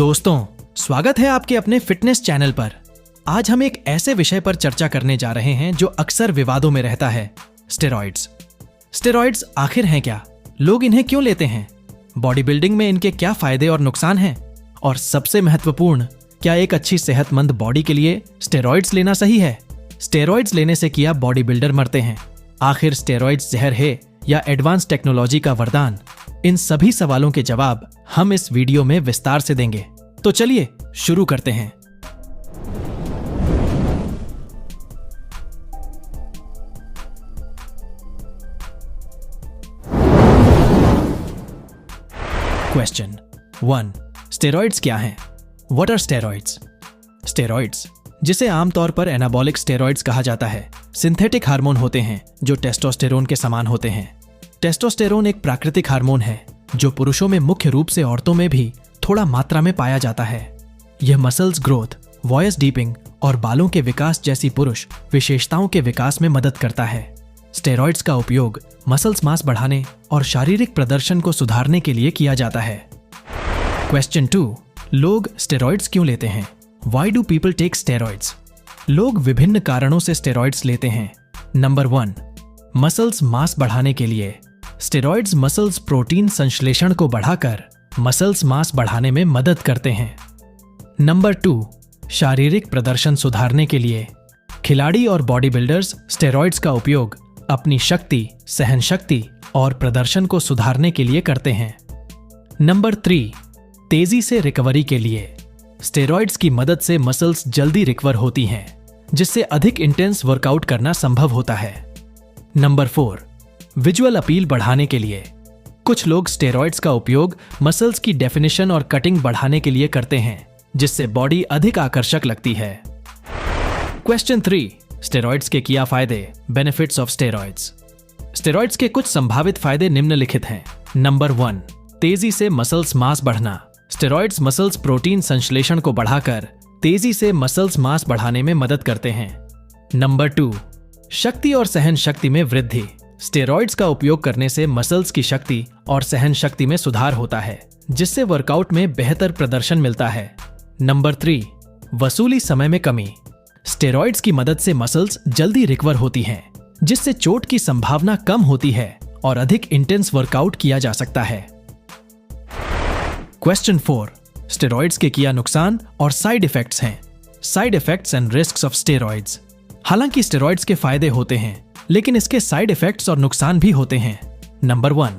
दोस्तों, स्वागत है आपके अपने फिटनेस चैनल पर। आज हम एक ऐसे विषय पर चर्चा करने जा रहे हैं जो अक्सर विवादों में रहता है, स्टेरॉइड्स। स्टेरॉइड्स आखिर हैं क्या? लोग इन्हें क्यों लेते हैं? बॉडी बिल्डिंग में इनके क्या फायदे और नुकसान हैं? और सबसे महत्वपूर्ण, क्या एक अच्छी सेहतमंद बॉडी के लिए स्टेरॉइड्स लेना सही है? स्टेरॉइड्स लेने से क्या बॉडी बिल्डर मरते हैं? आखिर स्टेरॉइड्स जहर है या एडवांस टेक्नोलॉजी का वरदान? इन सभी सवालों के जवाब हम इस वीडियो में विस्तार से देंगे। तो चलिए शुरू करते हैं। क्वेश्चन 1, स्टेरॉइड्स क्या हैं? What are steroids? स्टेरॉइड्स, जिसे आमतौर पर एनाबॉलिक स्टेरॉइड्स कहा जाता है, सिंथेटिक हार्मोन होते हैं जो टेस्टोस्टेरोन के समान होते हैं। टेस्टोस्टेरोन एक प्राकृतिक हार्मोन है जो पुरुषों में मुख्य रूप से औरतों में भी थोड़ा मात्रा में पाया जाता है। यह मसल्स ग्रोथ, वॉइस डीपिंग और बालों के विकास जैसी पुरुष विशेषताओं के विकास में मदद करता है। स्टेरॉइड्स का उपयोग मसल्स मास बढ़ाने और शारीरिक प्रदर्शन को सुधारने के लिए किया जाता है। क्वेश्चन 2, लोग स्टेरॉइड्स क्यों लेते हैं? Why do people take steroids? लोग विभिन्न कारणों से स्टेरॉइड्स लेते हैं। नंबर 1, मसल्स मास बढ़ाने के लिए। स्टेरॉइड्स मसल्स प्रोटीन संश्लेषण को बढ़ाकर मसल्स मास बढ़ाने में मदद करते हैं। नंबर 2, शारीरिक प्रदर्शन सुधारने के लिए। खिलाड़ी और बॉडी बिल्डर्स स्टेरॉइड्स का उपयोग अपनी शक्ति, सहनशक्ति और प्रदर्शन को सुधारने के लिए करते हैं। नंबर 3, तेजी से रिकवरी के लिए। स्टेरॉइड्स की मदद से मसल्स जल्दी रिकवर होती हैं, जिससे अधिक इंटेंस वर्कआउट करना संभव होता है। नंबर 4, विजुअल अपील बढ़ाने के लिए। कुछ लोग स्टेरॉइड्स का उपयोग मसल्स की डेफिनेशन और कटिंग बढ़ाने के लिए करते हैं, जिससे बॉडी अधिक आकर्षक लगती है। क्वेश्चन 3, स्टेरॉइड्स के क्या फायदे? Benefits of steroids. स्टेरॉइड्स के कुछ संभावित फायदे निम्नलिखित हैं। नंबर 1, तेजी से मसल्स मास बढ़ना। स्टेरॉइड्स मसल्स प्रोटीन संश्लेषण को बढ़ाकर तेजी से मसल्स मास बढ़ाने में मदद करते हैं। नंबर 2, शक्ति और सहन शक्ति में वृद्धि। स्टेरॉइड्स का उपयोग करने से मसल्स की शक्ति और सहन शक्ति में सुधार होता है, जिससे वर्कआउट में बेहतर प्रदर्शन मिलता है। नंबर 3, वसूली समय में कमी। स्टेरॉइड्स की मदद से मसल्स जल्दी रिकवर होती हैं, जिससे चोट की संभावना कम होती है और अधिक इंटेंस वर्कआउट किया जा सकता है। क्वेश्चन 4, स्टेरॉइड्स के क्या नुकसान और साइड इफेक्ट्स हैं? Side effects and risks of steroids. हालांकि स्टेरॉइड्स के फायदे होते हैं, लेकिन इसके साइड इफेक्ट्स और नुकसान भी होते हैं। नंबर 1,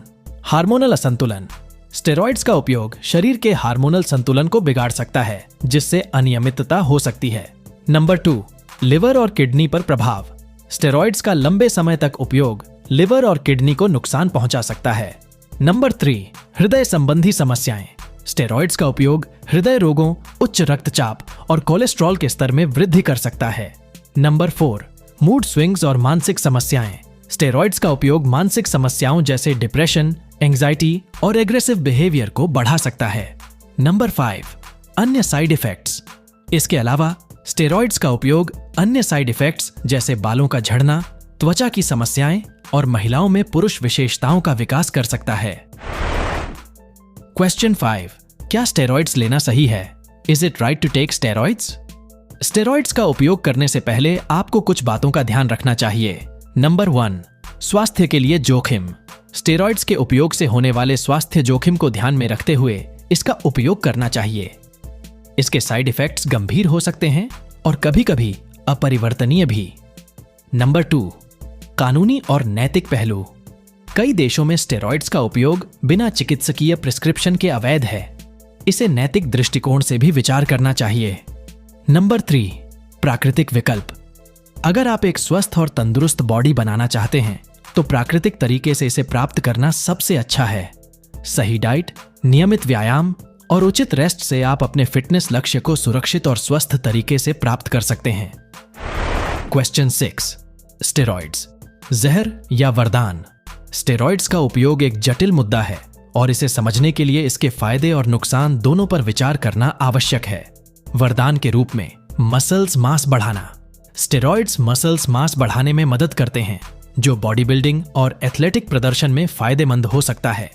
हार्मोनल असंतुलन। स्टेरॉइड्स का उपयोग शरीर के हार्मोनल संतुलन को बिगाड़ सकता है, जिससे अनियमितता हो सकती है। नंबर 2, लिवर और किडनी पर प्रभाव। स्टेरॉइड्स का लंबे समय तक उपयोग लिवर और किडनी को नुकसान पहुंचा सकता है। नंबर 3, हृदय संबंधी समस्याएं। स्टेरॉइड्स का उपयोग हृदय रोगों, उच्च रक्तचाप और कोलेस्ट्रॉल के स्तर में वृद्धि कर सकता है। नंबर 4, मूड स्विंग्स और मानसिक समस्याएं। स्टेरॉइड्स का उपयोग मानसिक समस्याओं जैसे डिप्रेशन, एंजाइटी और एग्रेसिव बिहेवियर को बढ़ा सकता है। नंबर 5, अन्य साइड इफेक्ट्स। इसके अलावा स्टेरॉइड्स का उपयोग अन्य साइड इफेक्ट्स जैसे बालों का झड़ना, त्वचा की समस्याएं और महिलाओं में पुरुष विशेषताओं का विकास कर सकता है। क्वेश्चन 5, क्या स्टेरॉइड्स लेना सही है? Is it right to take steroids? Steroids का उपयोग करने से पहले आपको कुछ बातों का ध्यान रखना चाहिए। नंबर 1, स्वास्थ्य के लिए जोखिम। स्टेरॉइड्स के उपयोग से होने वाले स्वास्थ्य जोखिम को ध्यान में रखते हुए इसका उपयोग करना चाहिए। इसके साइड इफेक्ट्स गंभीर हो सकते हैं और कभी-कभी अपरिवर्तनीय भी। नंबर 2, कानूनी और नैतिक पहलू। कई देशों में स्टेरॉइड्स का उपयोग बिना चिकित्सकीय प्रिस्क्रिप्शन के अवैध है। इसे नैतिक दृष्टिकोण से भी विचार करना चाहिए। नंबर 3, प्राकृतिक विकल्प। अगर आप एक स्वस्थ और तंदुरुस्त बॉडी बनाना चाहते हैं, तो प्राकृतिक तरीके से इसे प्राप्त करना सबसे अच्छा है। सही डाइट, नियमित व्यायाम और उचित रेस्ट से आप अपने फिटनेस लक्ष्य को सुरक्षित और स्वस्थ तरीके से प्राप्त कर सकते हैं। क्वेश्चन 6, स्टेरॉइड्स जहर या वरदान? स्टेरॉइड्स का उपयोग एक जटिल मुद्दा है और इसे समझने के लिए इसके फायदे और नुकसान दोनों पर विचार करना आवश्यक है। वरदान के रूप में मसल्स मास बढ़ाना। स्टेरॉइड्स मसल्स मास बढ़ाने में मदद करते हैं, जो बॉडी बिल्डिंग और एथलेटिक प्रदर्शन में फायदेमंद हो सकता है।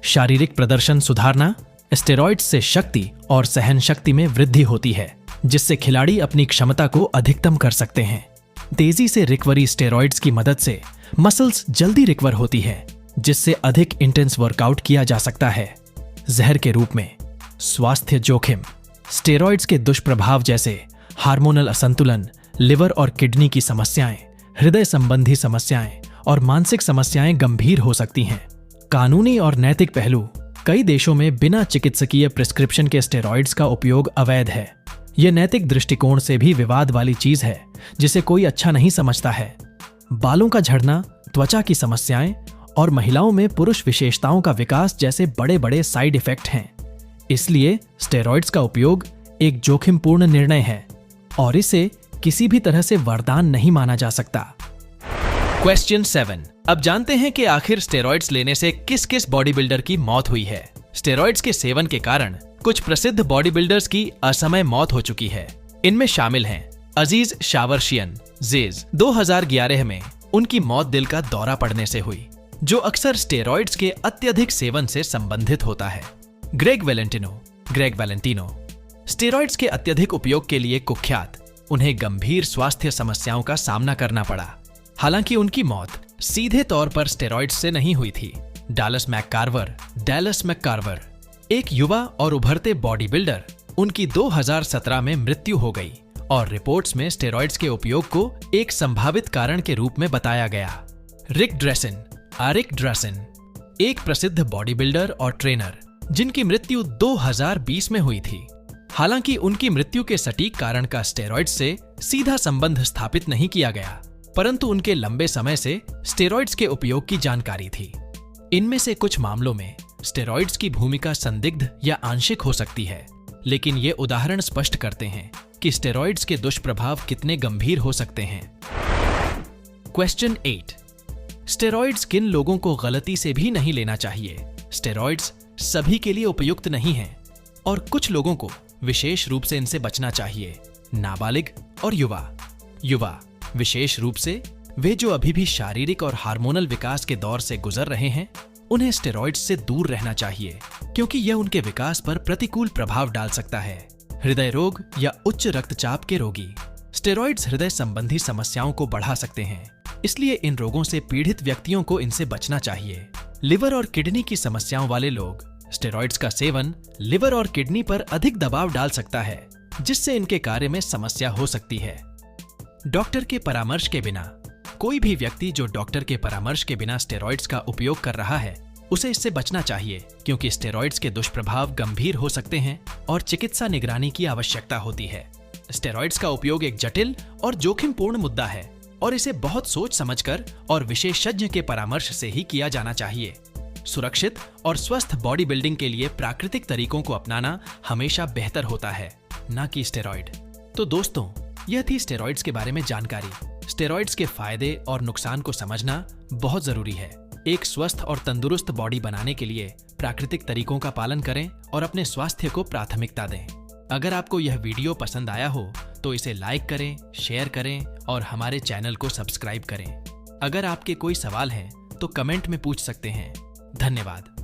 शारीरिक प्रदर्शन सुधारना। स्टेरॉइड्स से शक्ति और सहन शक्ति में वृद्धि होती है, जिससे खिलाड़ी अपनी क्षमता को अधिकतम कर सकते हैं। तेजी से रिकवरी स्टेरॉइड्स की मदद से मसल्स जल्दी रिकवर होती है, जिससे अधिक इंटेंस वर्कआउट किया जा सकता है। जहर के रूप में स्वास्थ्य जोखिम। स्टेरॉइड्स के दुष्प्रभाव जैसे हार्मोनल असंतुलन, लिवर और किडनी की समस्याएं, हृदय संबंधी समस्याएं और मानसिक समस्याएं गंभीर हो सकती हैं। कानूनी और नैतिक पहलू। कई देशों में बिना चिकित्सकीय प्रिस्क्रिप्शन के स्टेरॉइड्स का उपयोग अवैध है। यह नैतिक दृष्टिकोण से भी विवाद वाली चीज है, जिसे कोई अच्छा नहीं समझता है। बालों का झड़ना, त्वचा की समस्याएं और महिलाओं में पुरुष विशेषताओं का विकास जैसे बड़े बड़े साइड इफेक्ट हैं। इसलिए स्टेरॉइड्स का उपयोग एक जोखिमपूर्ण निर्णय है और इसे किसी भी तरह से वरदान नहीं माना जा सकता। क्वेश्चन 7। अब जानते हैं कि आखिर स्टेरॉइड्स लेने से किस किस बॉडी बिल्डर की मौत हुई है। स्टेरॉइड्स के सेवन के कारण कुछ प्रसिद्ध बॉडी बिल्डर्स की असमय मौत हो चुकी है। इनमें शामिल हैं अजीज शावरशियन जेज। 2011 में उनकी मौत दिल का दौरा पड़ने से हुई, जो अक्सर स्टेरॉइड्स के अत्यधिक सेवन से संबंधित होता है। ग्रेग वैलेंटिनो स्टेरॉइड्स के अत्यधिक उपयोग के लिए कुख्यात। उन्हें गंभीर स्वास्थ्य समस्याओं का सामना करना पड़ा। हालांकि उनकी मौत सीधे तौर पर स्टेरॉइड्स से नहीं हुई थी। डैलस मैककार्वर, एक युवा और उभरते बॉडी बिल्डर, उनकी 2017 में मृत्यु हो गई और रिपोर्ट्स में स्टेरॉइड्स के उपयोग को एक संभावित कारण के रूप में बताया गया। आरिक ड्रेसन, एक प्रसिद्ध बॉडी बिल्डर और ट्रेनर, जिनकी मृत्यु 2020 में हुई थी। हालांकि उनकी मृत्यु के सटीक कारण का स्टेरॉइड्स से सीधा संबंध स्थापित नहीं किया गया, परंतु उनके लंबे समय से स्टेरॉइड्स के उपयोग की जानकारी थी। इनमें से कुछ मामलों में स्टेरॉइड्स की भूमिका संदिग्ध या आंशिक हो सकती है, लेकिन ये उदाहरण स्पष्ट करते हैं कि स्टेरॉइड्स के दुष्प्रभाव कितने गंभीर हो सकते हैं। क्वेश्चन 8। स्टेरॉइड्स किन लोगों को गलती से भी नहीं लेना चाहिए। स्टेरॉइड्स सभी के लिए उपयुक्त नहीं हैं और कुछ लोगों को विशेष रूप से इनसे बचना चाहिए। नाबालिग और युवा विशेष रूप से वे जो अभी भी शारीरिक और हार्मोनल विकास के दौर से गुजर रहे हैं, उन्हें स्टेरॉइड्स से दूर रहना चाहिए, क्योंकि यह उनके विकास पर प्रतिकूल प्रभाव डाल सकता है। हृदय रोग या उच्च रक्तचाप के रोगी। स्टेरॉइड्स हृदय संबंधी समस्याओं को बढ़ा सकते हैं, इसलिए इन रोगों से पीड़ित व्यक्तियों को इनसे बचना चाहिए। लिवर और किडनी की समस्याओं वाले लोग। स्टेरॉइड्स का सेवन लिवर और किडनी पर अधिक दबाव डाल सकता है, जिससे इनके कार्य में समस्या हो सकती है। डॉक्टर के परामर्श के बिना। कोई भी व्यक्ति जो डॉक्टर के परामर्श के बिना स्टेरॉइड्स का उपयोग कर रहा है, उसे इससे बचना चाहिए, क्योंकि स्टेरॉइड्स के दुष्प्रभाव गंभीर हो सकते हैं और चिकित्सा निगरानी की आवश्यकता होती है। स्टेरॉइड्स का उपयोग एक जटिल और जोखिमपूर्ण मुद्दा है और इसे बहुत सोच समझकर और विशेषज्ञ के परामर्श से ही किया जाना चाहिए। सुरक्षित और स्वस्थ बॉडी बिल्डिंग के लिए प्राकृतिक तरीकों को अपनाना हमेशा बेहतर होता है, न कि स्टेरॉइड। तो दोस्तों, यह थी स्टेरॉइड्स के बारे में जानकारी। स्टेरॉइड्स के फायदे और नुकसान को समझना बहुत जरूरी है। एक स्वस्थ और तंदुरुस्त बॉडी बनाने के लिए प्राकृतिक तरीकों का पालन करें और अपने स्वास्थ्य को प्राथमिकता दें। अगर आपको यह वीडियो पसंद आया हो तो इसे लाइक करें, शेयर करें और हमारे चैनल को सब्सक्राइब करें। अगर आपके कोई सवाल हैं तो कमेंट में पूछ सकते हैं। धन्यवाद।